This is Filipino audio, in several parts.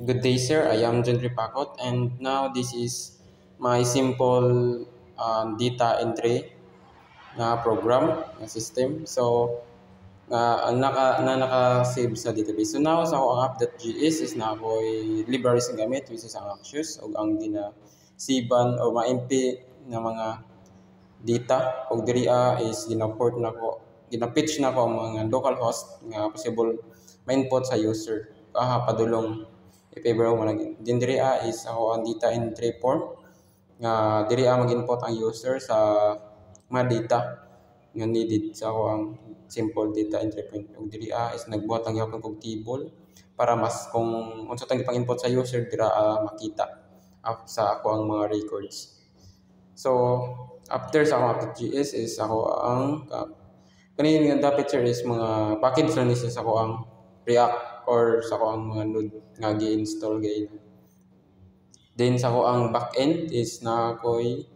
Good day, sir. I am John Ripakot, and now this is my simple data entry na program na system. So, naka-save sa database. So now sa ako ang app.js is na ako'y libraries ang gamit, which is ang Axios o ang gina-siban o ma-MP na mga data o diriya is gina-pitch na ko ang mga local host nga possible ma-input sa user padulong i-favor mo lang. Din diriya is ako ang data entry form nga diriya mag-input ang user sa mga data nga needed sa ako ang simple data entry point. Ug diriya is nagbuhat ang gyapon kog table para mas kung unsa tang ipang-input sa user dira makita sa ako ang mga records. So after sa akong app.js is ako ang kanina nga dapat sir is mga package lang is ako ang React or sa ako ang mga Node nga gi-install gain. Then sa ako ang backend is na ako'y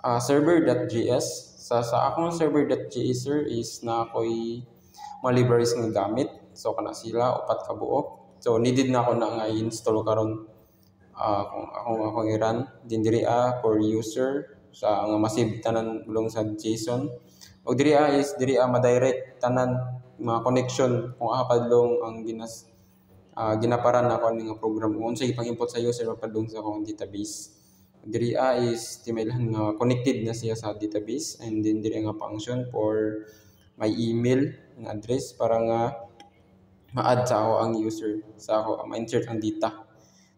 server.js. Sa akong server.js sir is na ako'y mga libraries nga gamit. So kana sila upat ka buok. So needed na ako na nga i-install karon kung akong i-run din diri for user sa nga masib tanan bulong sa JSON. O diri is diri ma-direct tanan mga connection kung padlong ang ginaparan na ako ng program kung unsa ipang-input sa user padlong sa akong database. Diri is timaylan nga connected na siya sa database, and then diri nga function for my email nga address para nga ma-add sa ako ang user sa ako ma-insert ang data.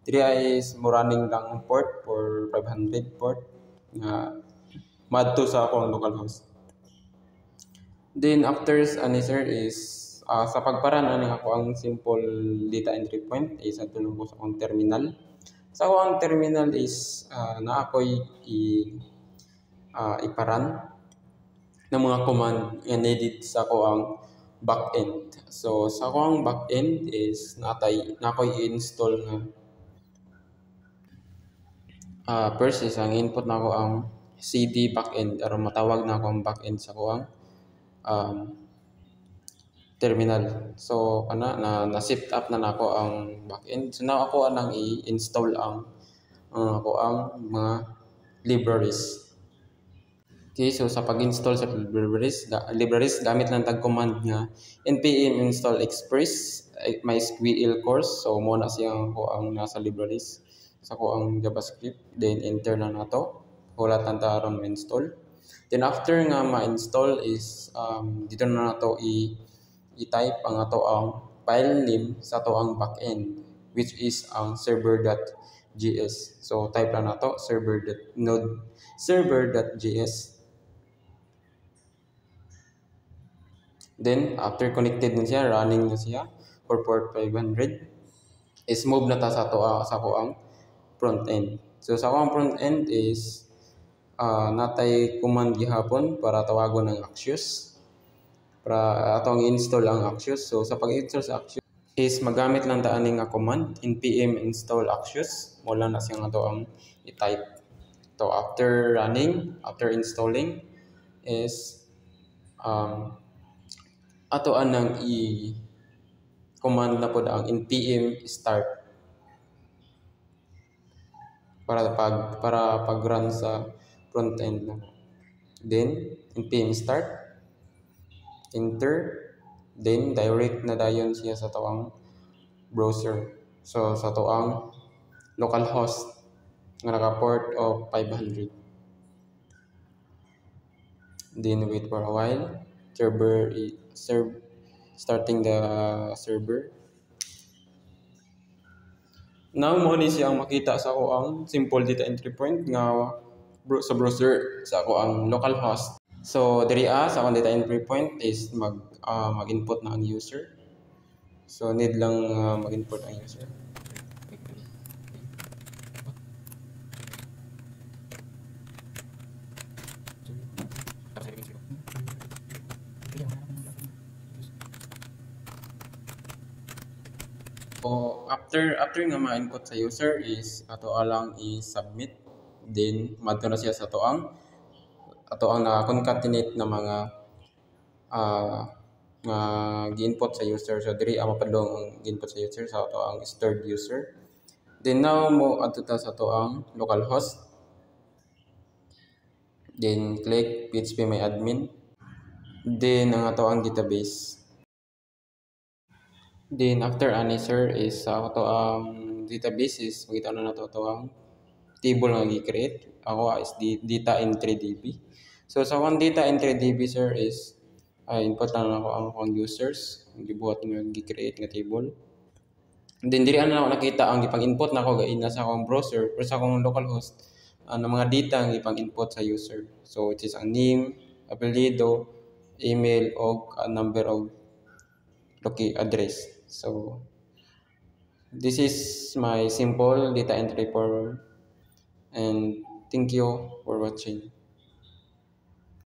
Diri is mo running lang ang port for 500 port nga ma-add to sa ako ang local host. Then after sir is sa pagparan ani ako ang simple data entry point is atulong ko sa akong terminal. Sa ako ang terminal is na ako'y iparan ng mga command nga needed sa ako ang backend. So sa ako ang backend is na ako'y i-install nga first is ang input na ako ang cd backend aron matawag na ako ang backend sa ako ang terminal. So na set up na nako ang backend. So now ako anang i-install ang ako ang mga libraries. Okay, so sa pag-install sa libraries gamit lang tag command nga npm install express mysql course. So mo na siyang ko ang nasa libraries sa ko ang JavaScript, then enter na nato. Wala tang taron install. Then after nga ma-install is dito na nato i-type ang ato ang file name sa ato ang backend, which is ang server.js. So type lang nato server.js. Then after connected na siya, running na siya for port 500 is move na ta sa ato sa ako ang front end. So sa ako ang front end is natay command gihapon para tawagon ang Axios para atong install ang Axios. So sa pag-install sa Axios is magamit lang ta ani nga command npm install Axios. Mo lang na siyang ato ang i-type. So after installing is ato anang i-command na pod ang npm start para pag-run sa front end na. Then npm start, enter, then direct na dayon siya sa tawang browser. So sa tuang local host nga naka-port of 500. Then wait for a while. Starting the server. Now mo ni siya makita sa ako ang simple data entry point nga sa browser sa ako ang local host. So diri sa akong data entry point is mag-input na ang user. So need lang mag-input ang user. So after nga ma-input sa user is ato alang i-submit, then madto na siya sa ato ang na-concatenate na mga gi-input sa user. So diri ang mapadlong ang gi-input sa user sa ato ang stored user. Then now mo adto ta sa to ang localhost. Then click phpMyAdmin. Then ang ato ang database. Then after ani sir is sa ato ang database is makita na nato to ang table nga gi-create. Ako is data entry DB. So sa akong data entry DB sir is input lang ako ang akong users, gibuhat nga gi-create nga table. Then diri ana ako nakita ang gipang-input nako gaina sa akong browser or sa akong localhost ang mga data ang gipang-input sa user. So it is ang name, apelyido, email o number of address. So this is my simple data entry form and thank you for watching.